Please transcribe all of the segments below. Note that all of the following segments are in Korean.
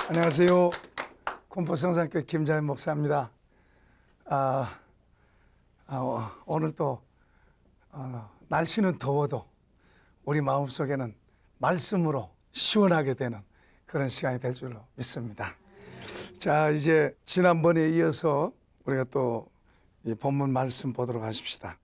안녕하세요. 공포성산교회 김자연 목사입니다. 오늘 또 날씨는 더워도 우리 마음속에는 말씀으로 시원하게 되는 그런 시간이 될 줄로 믿습니다. 자, 이제 지난번에 이어서 우리가 또 이 본문 말씀 보도록 하십시다.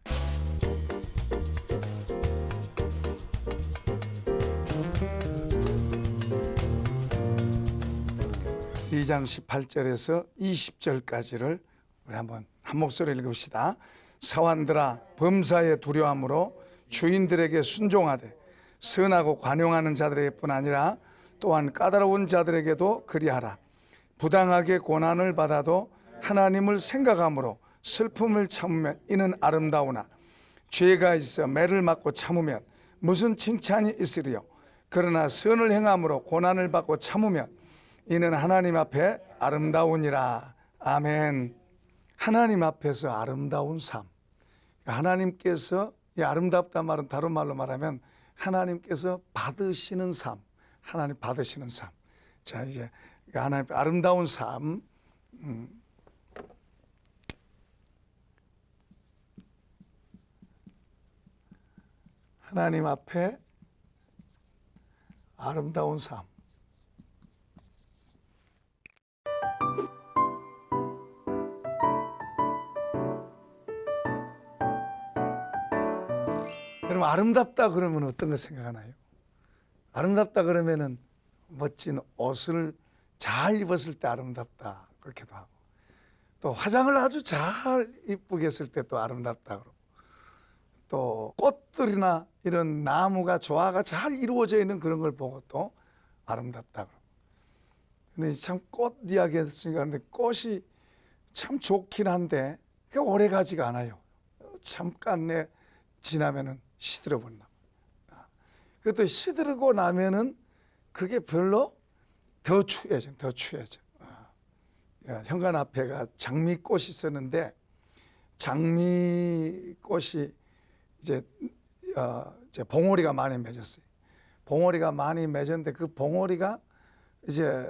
(2장 18절에서 20절까지를 우리 한번 한 목소리로 읽읍시다. 사환들아, 범사에 두려움으로 주인들에게 순종하되 선하고 관용하는 자들에게뿐 아니라 또한 까다로운 자들에게도 그리하라. 부당하게 고난을 받아도 하나님을 생각함으로 슬픔을 참으면 이는 아름다우나 죄가 있어 매를 맞고 참으면 무슨 칭찬이 있으리요. 그러나 선을 행함으로 고난을 받고 참으면 이는 하나님 앞에 아름다우니라. 아멘. 하나님 앞에서 아름다운 삶. 하나님께서, 이 아름답다 말은 다른 말로 말하면 하나님께서 받으시는 삶. 하나님 받으시는 삶. 자, 이제 하나님 아름다운 삶. 하나님 앞에 아름다운 삶. 여러분, 아름답다 그러면 어떤 거 생각하나요? 아름답다 그러면은 멋진 옷을 잘 입었을 때 아름답다 그렇게도 하고, 또 화장을 아주 잘 이쁘게 했을 때 또 아름답다 그러고, 또 꽃들이나 이런 나무가 조화가 잘 이루어져 있는 그런 걸 보고 또 아름답다 그러고. 근데 참 꽃 이야기 했으니까 근데 꽃이 참 좋긴 한데 그게 오래 가지가 않아요. 잠깐 지나면은 시들어 버린다. 그것도 시들고 나면은 그게 별로 더 추해져. 현관 앞에가 장미꽃이 있었는데 장미꽃이 이제 봉오리가 많이 맺었어요. 봉오리가 많이 맺었는데 그 봉오리가 이제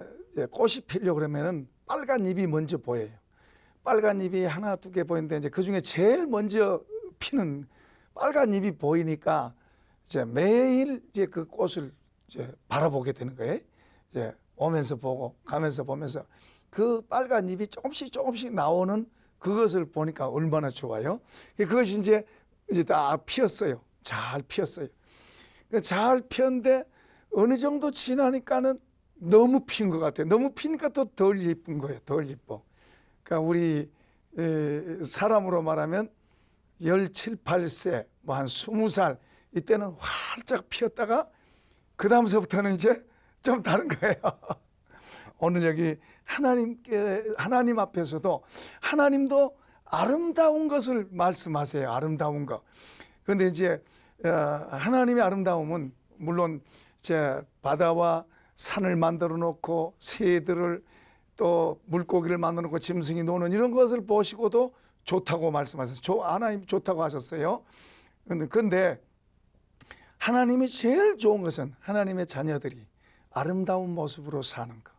꽃이 피려고 그러면은 빨간 잎이 먼저 보여요. 빨간 잎이 하나 두 개 보이는데 이제 그 중에 제일 먼저 피는 빨간 잎이 보이니까 이제 매일 이제 그 꽃을 이제 바라보게 되는 거예요. 이제 오면서 보고 가면서 보면서 그 빨간 잎이 조금씩 나오는 그것을 보니까 얼마나 좋아요. 그것이 이제 다 피었어요. 잘 피었어요. 잘 피었는데 어느 정도 지나니까는 너무 핀 것 같아요. 너무 피니까 또 덜 예쁜 거예요. 덜 예뻐. 그러니까 우리 사람으로 말하면 17, 18세, 뭐 한 20살 이때는 활짝 피었다가 그 다음서부터는 이제 좀 다른 거예요. 오늘 여기 하나님 앞에서도 하나님도 아름다운 것을 말씀하세요. 아름다운 것. 그런데 이제 하나님의 아름다움은 물론 이제 바다와 산을 만들어 놓고 새들을 또 물고기를 만들어 놓고 짐승이 노는 이런 것을 보시고도 좋다고 말씀하셨어요. 하나님 좋다고 하셨어요. 그런데 하나님이 제일 좋은 것은 하나님의 자녀들이 아름다운 모습으로 사는 것,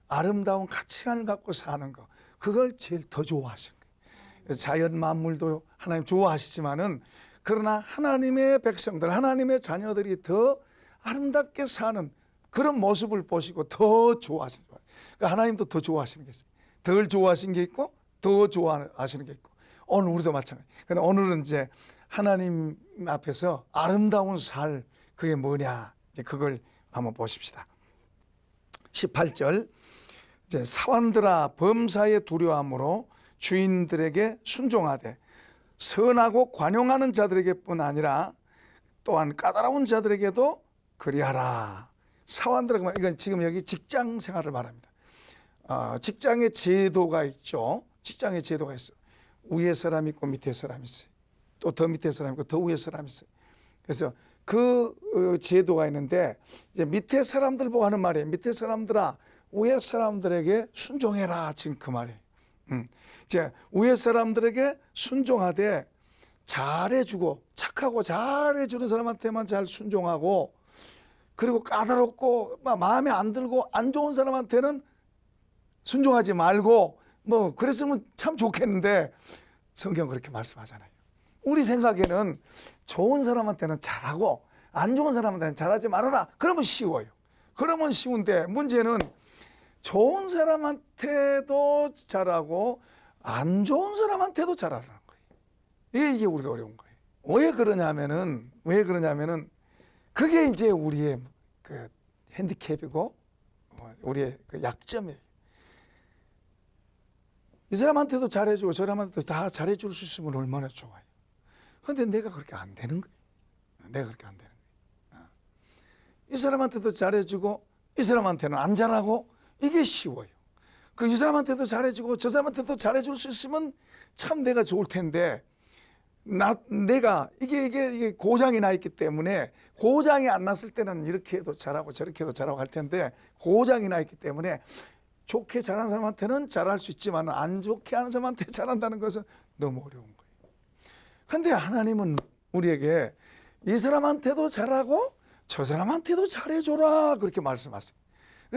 아름다운 가치관을 갖고 사는 것, 그걸 제일 더 좋아하시는 거예요. 자연 만물도 하나님 좋아하시지만은 그러나 하나님의 백성들, 하나님의 자녀들이 더 아름답게 사는 그런 모습을 보시고 더 좋아하시는 거예요. 그러니까 하나님도 더 좋아하시는 게 있어요. 덜 좋아하시는 게 있고 더 좋아하시는 게 있고, 오늘 우리도 마찬가지. 근데 오늘은 이제 하나님 앞에서 아름다운 살, 그게 뭐냐, 이제 그걸 한번 보십시다. 18절, 이제 사환들아, 범사에 두려움으로 주인들에게 순종하되 선하고 관용하는 자들에게뿐 아니라 또한 까다로운 자들에게도 그리하라. 사환들아, 이건 지금 여기 직장 생활을 말합니다. 직장의 제도가 있죠. 직장의 제도가 있어요. 위에 사람이 있고 밑에 사람이 있어요. 또 더 밑에 사람이 있고 더 위에 사람이 있어요. 그래서 그 제도가 있는데 이제 밑에 사람들 보고 하는 말이에요. 밑에 사람들아, 위에 사람들에게 순종해라. 지금 그 말이에요. 이제 위에 사람들에게 순종하되 잘해주고 착하고 잘해주는 사람한테만 잘 순종하고, 그리고 까다롭고 마음에 안 들고 안 좋은 사람한테는 순종하지 말고 뭐 그랬으면 참 좋겠는데 성경은 그렇게 말씀하잖아요. 우리 생각에는 좋은 사람한테는 잘하고 안 좋은 사람한테는 잘하지 말아라. 그러면 쉬워요. 그러면 쉬운데 문제는 좋은 사람한테도 잘하고 안 좋은 사람한테도 잘하라는 거예요. 이게 우리가 어려운 거예요. 왜 그러냐면은 그게 이제 우리의 그 핸디캡이고 우리의 그 약점이에요. 이 사람한테도 잘해주고 저 사람한테도 다 잘해줄 수 있으면 얼마나 좋아요. 그런데 내가 그렇게 안 되는 거예요. 내가 그렇게 안 되는 거예요. 이 사람한테도 잘해주고 이 사람한테는 안 잘하고 이게 쉬워요. 이 사람한테도 잘해주고 저 사람한테도 잘해줄 수 있으면 참 내가 좋을 텐데 내가 이게 고장이 나 있기 때문에 고장이 안 났을 때는 이렇게 해도 잘하고 저렇게 해도 잘하고 할 텐데 고장이 나 있기 때문에 좋게 잘하는 사람한테는 잘할 수 있지만 안 좋게 하는 사람한테 잘한다는 것은 너무 어려운 거예요. 그런데 하나님은 우리에게 이 사람한테도 잘하고 저 사람한테도 잘해줘라 그렇게 말씀하세요.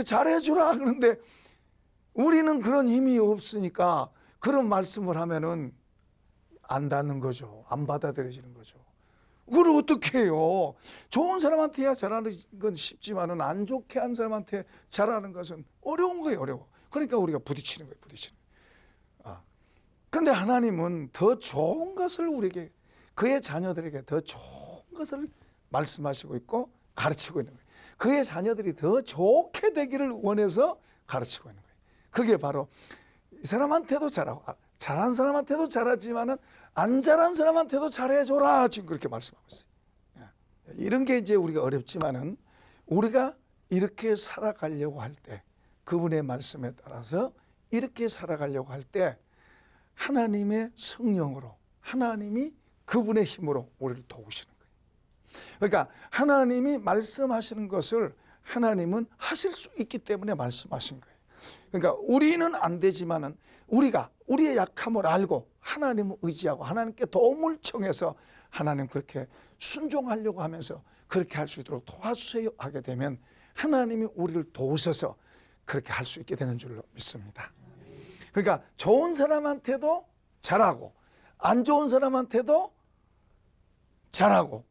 잘해주라 그런데 우리는 그런 힘이 없으니까 그런 말씀을 하면은 안 닿는 거죠. 안 받아들여지는 거죠. 그걸 어떻게 해요? 좋은 사람한테야 잘하는 건 쉽지만은 안 좋게 한 사람한테 잘하는 것은 어려운 거예요. 어려워. 그러니까 우리가 부딪히는 거예요. 부딪히는 거예요. 그런데 하나님은 더 좋은 것을 우리에게 그의 자녀들에게 더 좋은 것을 말씀하시고 있고 가르치고 있는 거예요. 그의 자녀들이 더 좋게 되기를 원해서 가르치고 있는 거예요. 그게 바로 이 사람한테도 잘하고 잘한 사람한테도 잘하지만은 안 잘한 사람한테도 잘해줘라 지금 그렇게 말씀하고 있어요. 이런 게 이제 우리가 어렵지만은 우리가 이렇게 살아가려고 할 때 그분의 말씀에 따라서 이렇게 살아가려고 할 때 하나님의 성령으로 하나님이 그분의 힘으로 우리를 도우시는 거예요. 그러니까 하나님이 말씀하시는 것을 하나님은 하실 수 있기 때문에 말씀하신 거예요. 그러니까 우리는 안 되지만은 우리가 우리의 약함을 알고 하나님을 의지하고 하나님께 도움을 청해서 하나님 그렇게 순종하려고 하면서 그렇게 할 수 있도록 도와주세요 하게 되면 하나님이 우리를 도우셔서 그렇게 할 수 있게 되는 줄로 믿습니다. 그러니까 좋은 사람한테도 잘하고 안 좋은 사람한테도 잘하고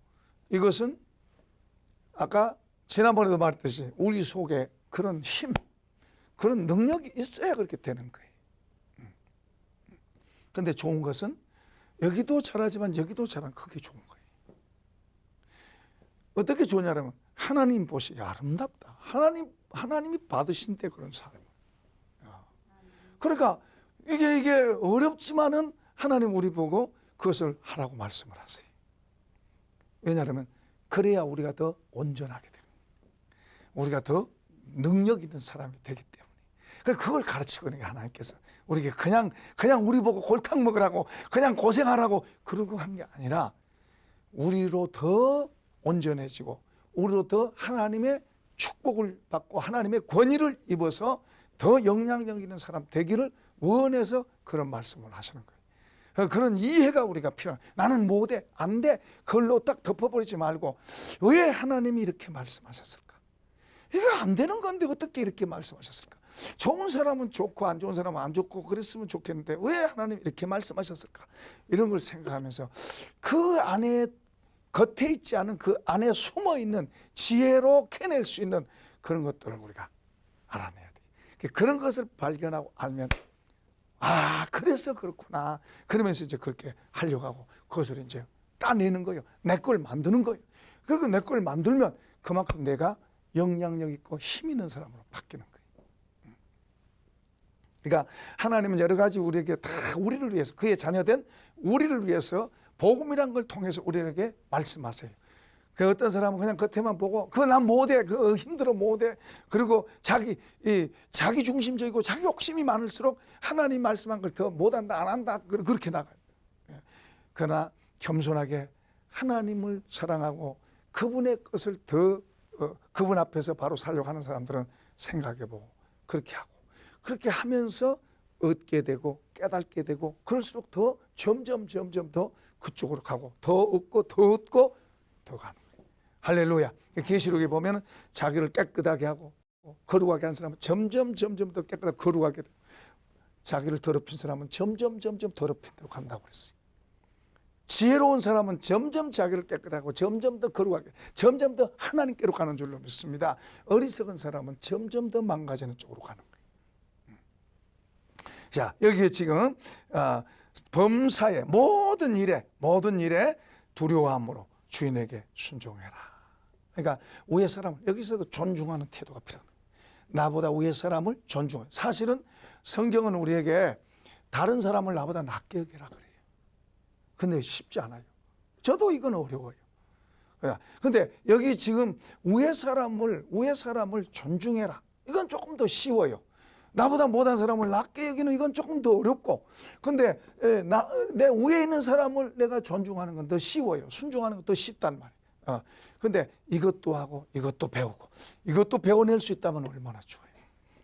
이것은 아까 지난번에도 말했듯이 우리 속에 그런 힘 그런 능력이 있어야 그렇게 되는 거예요. 그런데 좋은 것은 여기도 잘하지만 여기도 잘하는 그게 좋은 거예요. 어떻게 좋냐면 하나님 보시기 아름답다. 하나님이 받으신대 그런 사람. 그러니까 이게 어렵지만은 하나님 우리 보고 그것을 하라고 말씀을 하세요. 왜냐하면 그래야 우리가 더 온전하게 되는 거예요. 우리가 더 능력 있는 사람이 되기 때문에. 그걸 가르치고 있는 게 하나님께서 우리에게 그냥 우리 보고 골탕 먹으라고 그냥 고생하라고 그러고 한 게 아니라 우리로 더 온전해지고 우리로 더 하나님의 축복을 받고 하나님의 권위를 입어서 더 영향력 있는 사람 되기를 원해서 그런 말씀을 하시는 거예요. 그런 이해가 우리가 필요해요. 나는 못해, 안 돼. 그걸로 딱 덮어버리지 말고 왜 하나님이 이렇게 말씀하셨을까? 이거 안 되는 건데 어떻게 이렇게 말씀하셨을까? 좋은 사람은 좋고 안 좋은 사람은 안 좋고 그랬으면 좋겠는데 왜 하나님이 이렇게 말씀하셨을까? 이런 걸 생각하면서 그 안에 겉에 있지 않은 그 안에 숨어있는 지혜로 캐낼 수 있는 그런 것들을 우리가 알아내야 돼. 그런 것을 발견하고 알면 그래서 그렇구나. 그러면서 이제 그렇게 하려고 하고 그것을 이제 따내는 거예요. 내 걸 만드는 거예요. 그리고 내 걸 만들면 그만큼 내가 영향력 있고 힘 있는 사람으로 바뀌는 거예요. 그러니까 하나님은 여러 가지 우리에게 다 우리를 위해서 그의 자녀된 우리를 위해서 복음이란 걸 통해서 우리에게 말씀하세요. 그 어떤 사람은 그냥 겉에만 보고 그거 난 못해, 그거 힘들어 못해. 그리고 자기 중심적이고 자기 욕심이 많을수록 하나님 말씀한 걸 더 못한다 안 한다 그렇게 나가요. 그러나 겸손하게 하나님을 사랑하고 그분의 것을 더 그분 앞에서 바로 살려고 하는 사람들은 생각해보고 그렇게 하고 그렇게 하면서 얻게 되고 깨닫게 되고 그럴수록 더 점점 더 그쪽으로 가고 더 얻고 더 가는 거예요. 할렐루야. 계시록에 보면 자기를 깨끗하게 하고 거룩하게 한 사람은 점점 더 깨끗하게 거룩하게 돼. 자기를 더럽힌 사람은 점점 더럽힌 대로 간다고 그랬어요. 지혜로운 사람은 점점 자기를 깨끗하고 점점 더 거룩하게, 점점 더 하나님께로 가는 줄로 믿습니다. 어리석은 사람은 점점 더 망가지는 쪽으로 가는 거예요. 자, 여기에 지금 범사의 모든 일에 두려워함으로 주인에게 순종해라. 그러니까 위에 사람을 여기서도 존중하는 태도가 필요한 거예요. 나보다 위에 사람을 존중해. 사실은 성경은 우리에게 다른 사람을 나보다 낫게 여기라 그래요. 근데 쉽지 않아요. 저도 이건 어려워요. 근데 여기 지금 위에 사람을 존중해라. 이건 조금 더 쉬워요. 나보다 못한 사람을 낫게 여기는 이건 조금 더 어렵고, 근데 내 위에 있는 사람을 내가 존중하는 건 더 쉬워요. 순종하는 건 더 쉽단 말이에요. 근데 이것도 하고 이것도 배우고 이것도 배워낼 수 있다면 얼마나 좋아요.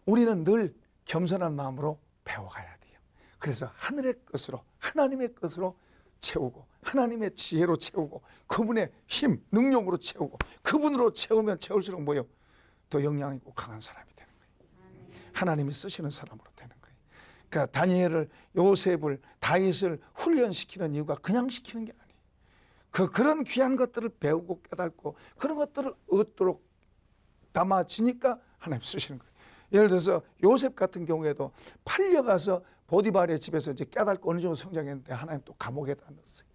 우리는 늘 겸손한 마음으로 배워가야 돼요. 그래서 하늘의 것으로, 하나님의 것으로 채우고, 하나님의 지혜로 채우고, 그분의 힘, 능력으로 채우고, 그분으로 채우면 채울수록 뭐요? 더 영향 있고 강한 사람이 되는 거예요. 하나님이 쓰시는 사람으로 되는 거예요. 그러니까 다니엘을, 요셉을, 다윗을 훈련시키는 이유가 그냥 시키는 게 아니에요. 그런 귀한 것들을 배우고 깨닫고 그런 것들을 얻도록 담아지니까 하나님 쓰시는 거예요. 예를 들어서 요셉 같은 경우에도 팔려가서 보디발의 집에서 이제 깨닫고 어느 정도 성장했는데 하나님 또 감옥에다 넣었어요.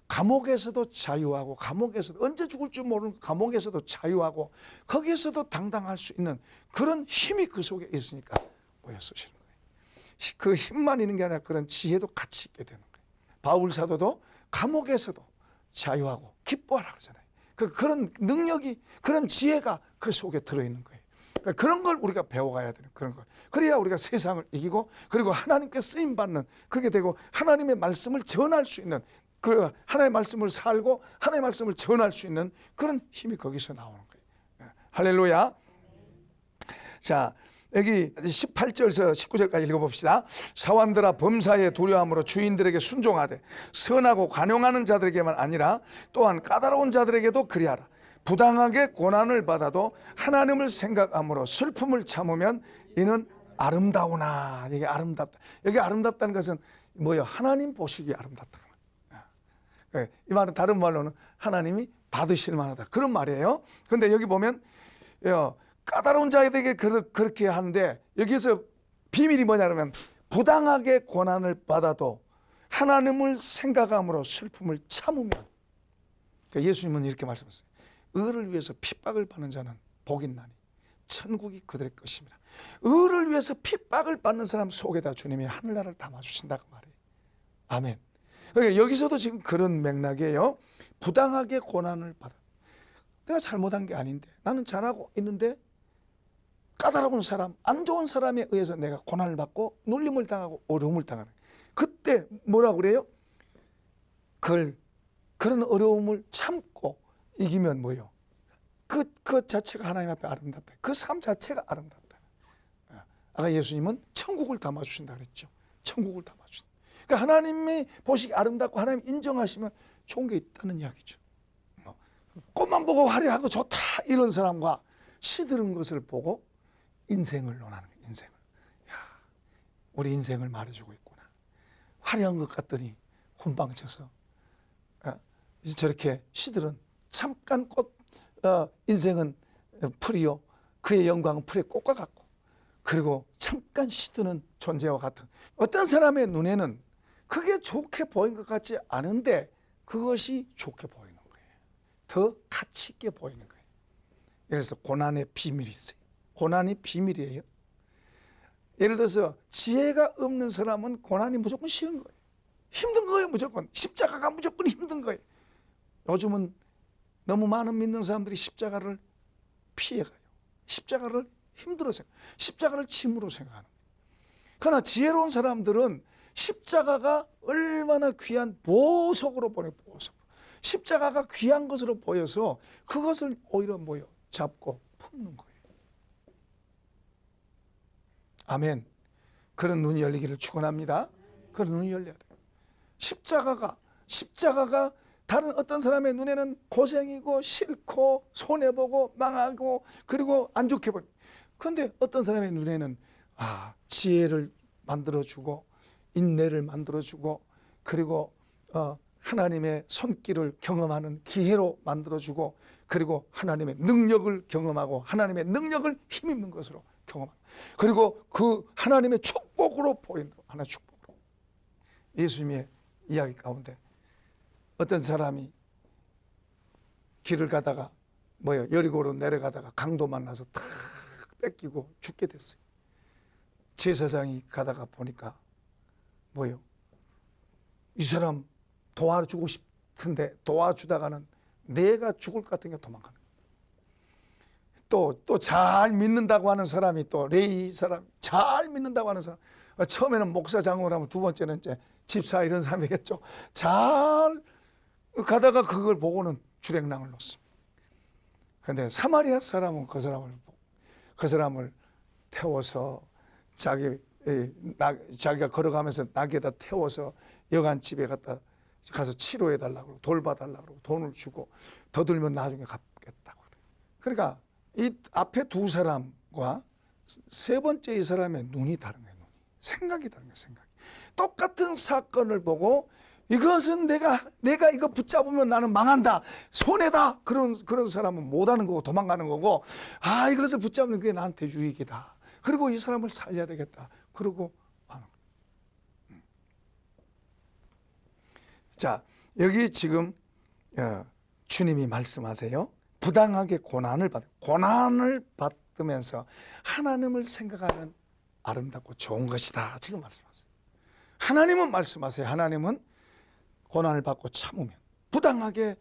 감옥에서도 자유하고, 감옥에서도 언제 죽을 줄 모르는 감옥에서도 자유하고, 거기에서도 당당할 수 있는 그런 힘이 그 속에 있으니까 모여 쓰시는 거예요. 그 힘만 있는 게 아니라 그런 지혜도 같이 있게 되는 거예요. 바울 사도도 감옥에서도 자유하고 기뻐하라 그러잖아요. 그런 능력이, 그런 지혜가 그 속에 들어있는 거예요. 그러니까 그런 걸 우리가 배워가야 되는 그런 걸. 그래야 우리가 세상을 이기고, 그리고 하나님께 쓰임받는, 그렇게 되고 하나님의 말씀을 전할 수 있는, 그 하나님의 말씀을 살고 하나님의 말씀을 전할 수 있는 그런 힘이 거기서 나오는 거예요. 할렐루야. 자, 여기 18절에서 19절까지 읽어봅시다. 사환들아, 범사의 두려움으로 주인들에게 순종하되 선하고 관용하는 자들에게만 아니라 또한 까다로운 자들에게도 그리하라. 부당하게 고난을 받아도 하나님을 생각함으로 슬픔을 참으면 이는 아름다우나. 이게 아름답다. 여기 아름답다는 것은 뭐예요? 하나님 보시기에 아름답다. 이 말은 다른 말로는 하나님이 받으실 만하다, 그런 말이에요. 그런데 여기 보면 까다로운 자에게 그렇게 하는데, 여기서 비밀이 뭐냐면 부당하게 고난을 받아도 하나님을 생각함으로 슬픔을 참으면. 예수님은 이렇게 말씀하셨어요. 의를 위해서 핍박을 받는 자는 복이 있나니 천국이 그들의 것입니다. 의를 위해서 핍박을 받는 사람 속에다 주님이 하늘나라를 담아주신다고 말해요. 아멘. 그러니까 여기서도 지금 그런 맥락이에요. 부당하게 고난을 받아. 내가 잘못한 게 아닌데, 나는 잘하고 있는데 까다로운 사람, 안 좋은 사람에 의해서 내가 고난을 받고 눌림을 당하고 어려움을 당하는, 그때 뭐라고 그래요? 그런 어려움을 참고 이기면 뭐예요? 그 자체가 하나님 앞에 아름답다. 그 삶 자체가 아름답다. 아까 예수님은 천국을 담아주신다 그랬죠. 천국을 담아주신다. 그러니까 하나님이 보시기 아름답고 하나님 인정하시면 좋은 게 있다는 이야기죠. 꽃만 보고 화려하고 좋다 이런 사람과 시들은 것을 보고 인생을 논하는 거예요. 인생을. 야, 우리 인생을 말해주고 있구나. 화려한 것 같더니 혼방쳐서 저렇게 시들은 잠깐 꽃, 인생은 풀이요, 그의 영광은 풀의 꽃과 같고, 그리고 잠깐 시드는 존재와 같은, 어떤 사람의 눈에는 그게 좋게 보인 것 같지 않은데 그것이 좋게 보이는 거예요. 더 가치 있게 보이는 거예요. 그래서 고난의 비밀이 있어요. 고난이 비밀이에요. 예를 들어서 지혜가 없는 사람은 고난이 무조건 쉬운 거예요. 힘든 거예요. 무조건. 십자가가 무조건 힘든 거예요. 요즘은 너무 많은 믿는 사람들이 십자가를 피해가요. 십자가를 힘들어 생각해요. 십자가를 짐으로 생각하는 거예요. 그러나 지혜로운 사람들은 십자가가 얼마나 귀한 보석으로 보내요. 보석. 십자가가 귀한 것으로 보여서 그것을 오히려 뭐요? 잡고 품는 거예요. 아멘. 그런 눈이 열리기를 축원합니다. 그런 눈이 열려야 돼요. 십자가가 다른 어떤 사람의 눈에는 고생이고 싫고 손해보고 망하고 그리고 안 좋게 보여요. 그런데 어떤 사람의 눈에는 지혜를 만들어주고 인내를 만들어주고 그리고 하나님의 손길을 경험하는 기회로 만들어주고 그리고 하나님의 능력을 경험하고 하나님의 능력을 힘입는 것으로 경험하고 그리고 그 하나님의 축복으로 보이는 하나의 축복으로. 예수님의 이야기 가운데 어떤 사람이 길을 가다가 여리고로 내려가다가 강도 만나서 탁 뺏기고 죽게 됐어요. 제사장이 가다가 보니까 이 사람 도와주고 싶은데 도와주다가는 내가 죽을 것 같은 게 도망가는 거예요. 또 잘 믿는다고 하는 사람이 또 레위 사람 잘 믿는다고 하는 사람 처음에는 목사 장로를 하면 두 번째는 이제 집사 이런 사람이겠죠. 잘 가다가 그걸 보고는 주랭랑을 놓습니다. 그런데 사마리아 사람은 그 사람을 태워서 자기가 걸어가면서 낙에다 태워서 여간 집에 가서 치료해달라고 돌봐달라고 돈을 주고 더 들면 나중에 갚겠다고. 그러니까 이 앞에 두 사람과 세 번째 이 사람의 눈이 다른 거예요. 생각이 다른 거예요. 생각이. 똑같은 사건을 보고 이것은 내가 이거 붙잡으면 나는 망한다, 손해다, 그런 사람은 못하는 거고 도망가는 거고, 이것을 붙잡는 게 나한테 유익이다, 그리고 이 사람을 살려야 되겠다, 그러고 하는 거예요. 자, 여기 지금 주님이 말씀하세요. 부당하게 고난을 받으면서 하나님을 생각하면 아름답고 좋은 것이다, 지금 말씀하세요. 하나님은 말씀하세요. 하나님은 고난을 받고 참으면, 부당하게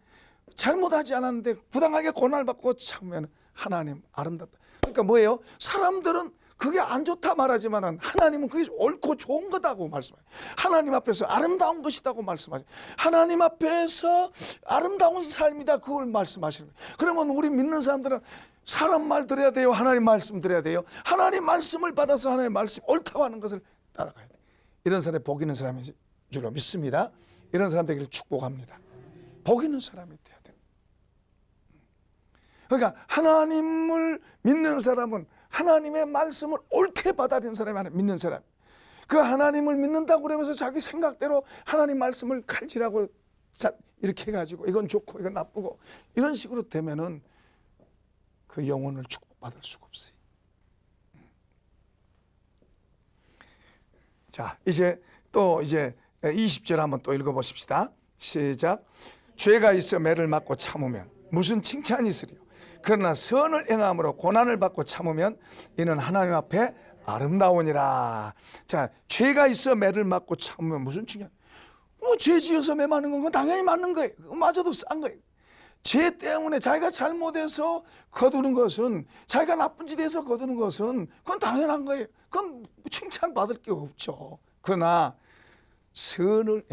잘못하지 않았는데 부당하게 고난을 받고 참으면 하나님 아름답다. 그러니까 뭐예요? 사람들은 그게 안 좋다 말하지만 하나님은 그게 옳고 좋은 거다고 말씀해요. 하나님 앞에서 아름다운 것이다고 말씀하세요. 하나님 앞에서 아름다운 삶이다, 그걸 말씀하시는 거예요. 그러면 우리 믿는 사람들은 사람 말 들어야 돼요? 하나님 말씀 들어야 돼요? 하나님 말씀을 받아서 하나님 말씀 옳다고 하는 것을 따라가야 돼요. 이런 사람이 복 있는 사람인 줄로 믿습니다. 이런 사람 되기를 축복합니다. 복 있는 사람이 돼야 돼요. 그러니까 하나님을 믿는 사람은 하나님의 말씀을 옳게 받아들이는 사람이 하나 믿는 사람. 그 하나님을 믿는다고 그러면서 자기 생각대로 하나님 말씀을 칼질하고 이렇게 해가지고 이건 좋고 이건 나쁘고 이런 식으로 되면은 그 영혼을 축복받을 수가 없어요. 자, 이제 20절 한번 또 읽어보십시다. 시작. 죄가 있어 매를 맞고 참으면 무슨 칭찬이 있으리요. 그러나 선을 행함으로 고난을 받고 참으면 이는 하나님 앞에 아름다우니라. 자, 죄가 있어 매를 맞고 참으면 무슨 칭찬? 죄 지어서 매 맞는 건 당연히 맞는 거예요. 맞아도 싼 거예요. 죄 때문에 자기가 잘못해서 거두는 것은, 자기가 나쁜 짓 해서 거두는 것은 그건 당연한 거예요. 그건 칭찬받을 게 없죠. 그러나 선을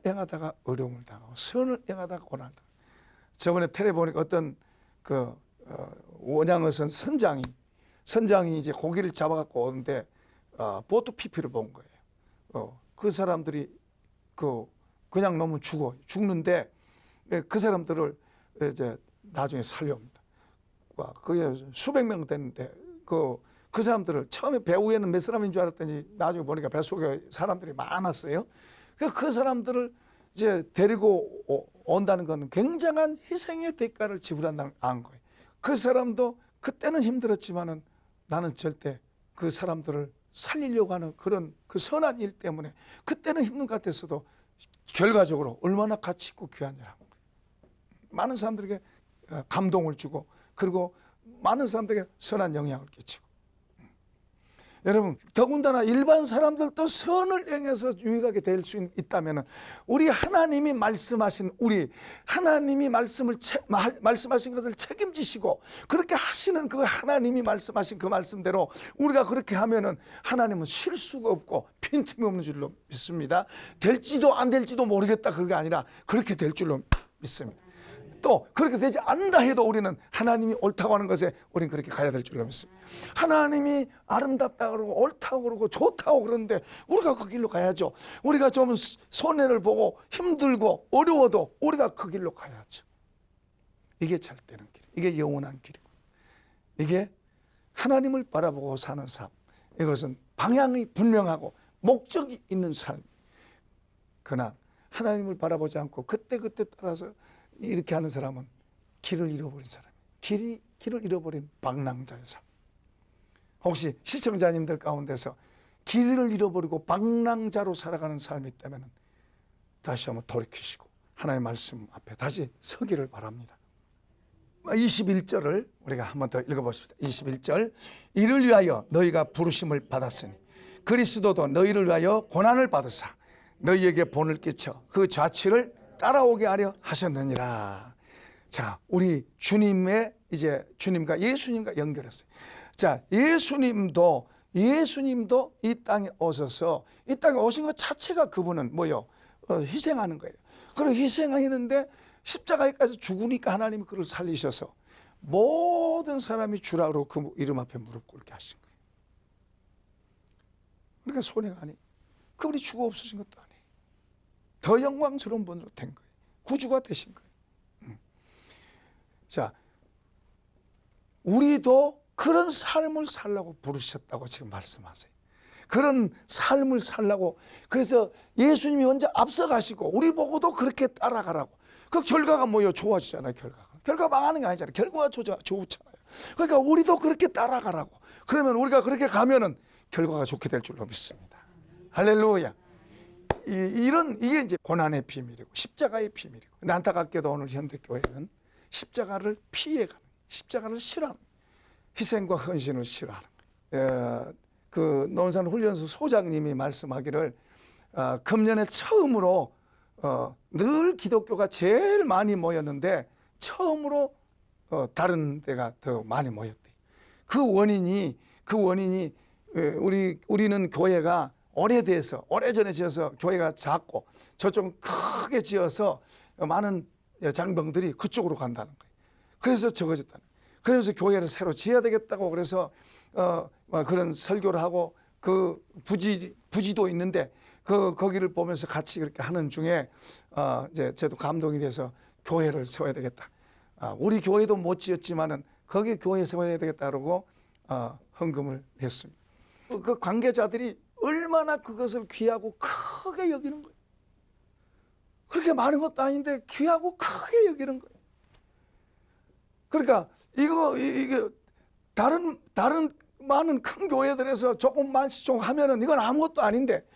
행하다가 어려움을 당하고 선을 행하다가 고난을 당하고. 저번에 텔레 보니까 어떤 원양어선 선장이 이제 고기를 잡아갖고 오는데 보트 피피를 본 거예요. 그 사람들이 그냥 너무 죽는데 그 사람들을 이제 나중에 살려옵니다. 그게 수백 명 됐는데 그 사람들을 처음에 배 위에는 몇 사람인 줄 알았더니 나중에 보니까 배 속에 사람들이 많았어요. 그 사람들을 이제 데리고 온다는 건 굉장한 희생의 대가를 지불한다는 거예요. 그 사람도 그때는 힘들었지만은 나는 절대 그 사람들을 살리려고 하는 그런 그 선한 일 때문에 그때는 힘든 것 같았어도 결과적으로 얼마나 가치 있고 귀한 일한 거예요. 많은 사람들에게 감동을 주고 그리고 많은 사람들에게 선한 영향을 끼치고. 여러분, 더군다나 일반 사람들도 선을 행해서 유익하게 될 수 있다면 우리 하나님이 말씀하신 하나님이 말씀하신 것을 책임지시고 그렇게 하시는 그 하나님이 말씀하신 그 말씀대로 우리가 그렇게 하면은 하나님은 실수가 없고 빈틈이 없는 줄로 믿습니다. 될지도 안 될지도 모르겠다, 그게 아니라 그렇게 될 줄로 믿습니다. 또 그렇게 되지 않는다 해도 우리는 하나님이 옳다고 하는 것에 우리는 그렇게 가야 될 줄로 믿습니다. 하나님이 아름답다고 그러고 옳다고 그러고 좋다고 그러는데 우리가 그 길로 가야죠. 우리가 좀 손해를 보고 힘들고 어려워도 우리가 그 길로 가야죠. 이게 잘 되는 길, 이게 영원한 길이고, 이게 하나님을 바라보고 사는 삶, 이것은 방향이 분명하고 목적이 있는 삶. 그러나 하나님을 바라보지 않고 그때그때 따라서 이렇게 하는 사람은 길을 잃어버린 사람이에요. 길을 잃어버린 방랑자의 삶. 혹시 시청자님들 가운데서 길을 잃어버리고 방랑자로 살아가는 삶이 있다면 다시 한번 돌이키시고 하나님의 말씀 앞에 다시 서기를 바랍니다. 21절을 우리가 한번 더 읽어보십시다. 21절, 이를 위하여 너희가 부르심을 받았으니 그리스도도 너희를 위하여 고난을 받으사 너희에게 본을 끼쳐 그 좌치를 따라오게 하려 하셨느니라. 자, 우리 주님의 이제 주님과 예수님과 연결했어요. 자, 예수님도 이 땅에 오셔서 이 땅에 오신 것 자체가 그분은 뭐요? 희생하는 거예요. 그리고 희생하는데 십자가에까지 죽으니까 하나님이 그를 살리셔서 모든 사람이 주라로 그 이름 앞에 무릎 꿇게 하신 거예요. 그러니까 손해가 아니에요. 그분이 죽어 없으신 것도 아니에요. 더 영광스러운 분으로 된 거예요. 구주가 되신 거예요. 자, 우리도 그런 삶을 살라고 부르셨다고 지금 말씀하세요. 그런 삶을 살라고. 그래서 예수님이 먼저 앞서가시고 우리 보고도 그렇게 따라가라고. 그 결과가 뭐예요? 좋아지잖아요. 결과 망하는 게 아니잖아요. 결과가 좋잖아요. 그러니까 우리도 그렇게 따라가라고. 그러면 우리가 그렇게 가면은 결과가 좋게 될 줄로 믿습니다. 할렐루야. 이게 이제 고난의 비밀이고 십자가의 비밀이고. 근데 안타깝게도 오늘 현대교회는 십자가를 피해가는, 십자가를 싫어하는, 희생과 헌신을 싫어하는 거예요. 그 논산 훈련소 소장님이 말씀하기를 금년에 처음으로 늘 기독교가 제일 많이 모였는데 처음으로 다른 데가 더 많이 모였대요. 그 원인이 우리는 교회가 오래전에 지어서 교회가 작고 저쪽 크게 지어서 많은 장병들이 그쪽으로 간다는 거예요. 그래서 적어졌다는 거예요. 그러면서 교회를 새로 지어야 되겠다고 그래서 그런 설교를 하고 그 부지도 있는데 거기를 보면서 같이 그렇게 하는 중에 이제 저도 감동이 돼서 교회를 세워야 되겠다. 우리 교회도 못 지었지만은 거기 교회 세워야 되겠다 그러고 헌금을 했습니다. 그 관계자들이 얼마나 그것을 귀하고 크게 여기는 거예요. 그렇게 많은 것도 아닌데 귀하고 크게 여기는 거예요. 그러니까 이게 다른 많은 큰 교회들에서 조금만씩 좀 하면은 이건 아무것도 아닌데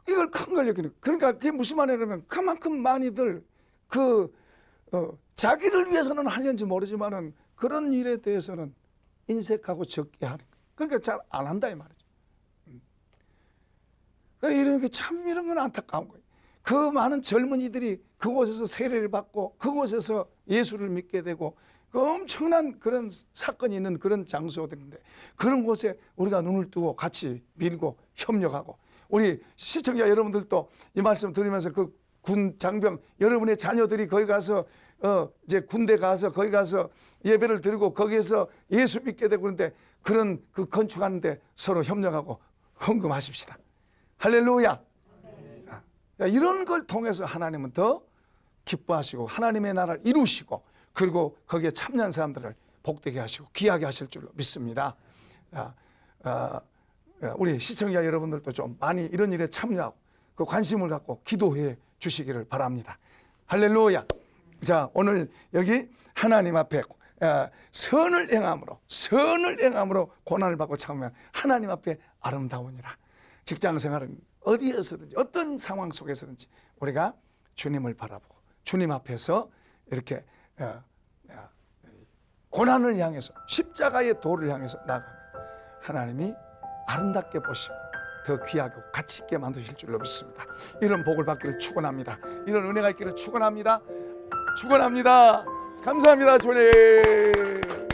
이걸 큰 걸 여기는. 그러니까 그게 무슨 말이냐면 그만큼 많이들 자기를 위해서는 하려는지 모르지만은 그런 일에 대해서는 인색하고 적게 하는 거예요. 그러니까 잘 안 한다 이 말이죠. 그러니까 이런 게 참 이런 건 안타까운 거예요. 그 많은 젊은이들이 그곳에서 세례를 받고 그곳에서 예수를 믿게 되고 그 엄청난 그런 사건이 있는 그런 장소들인데 그런 곳에 우리가 눈을 뜨고 같이 밀고 협력하고 우리 시청자 여러분들도 이 말씀 들으면서 그 군 장병 여러분의 자녀들이 거기 가서 이제 군대 가서 거기 가서 예배를 드리고 거기에서 예수 믿게 되고 그런데 그런 그 건축하는데 서로 협력하고 헌금하십시다. 할렐루야. 이런 걸 통해서 하나님은 더 기뻐하시고 하나님의 나라를 이루시고 그리고 거기에 참여한 사람들을 복되게 하시고 귀하게 하실 줄로 믿습니다. 우리 시청자 여러분들도 좀 많이 이런 일에 참여하고 그 관심을 갖고 기도해 주시기를 바랍니다. 할렐루야. 자, 오늘 여기 하나님 앞에 선을 행함으로 고난을 받고 참으면 하나님 앞에 아름다우니라. 직장 생활은 어디에서든지 어떤 상황 속에서든지 우리가 주님을 바라보고 주님 앞에서 이렇게 고난을 향해서 십자가의 도를 향해서 나가면 하나님이 아름답게 보시고 더 귀하고 가치 있게 만드실 줄로 믿습니다. 이런 복을 받기를 축원합니다. 이런 은혜가 있기를 축원합니다. 감사합니다 주님.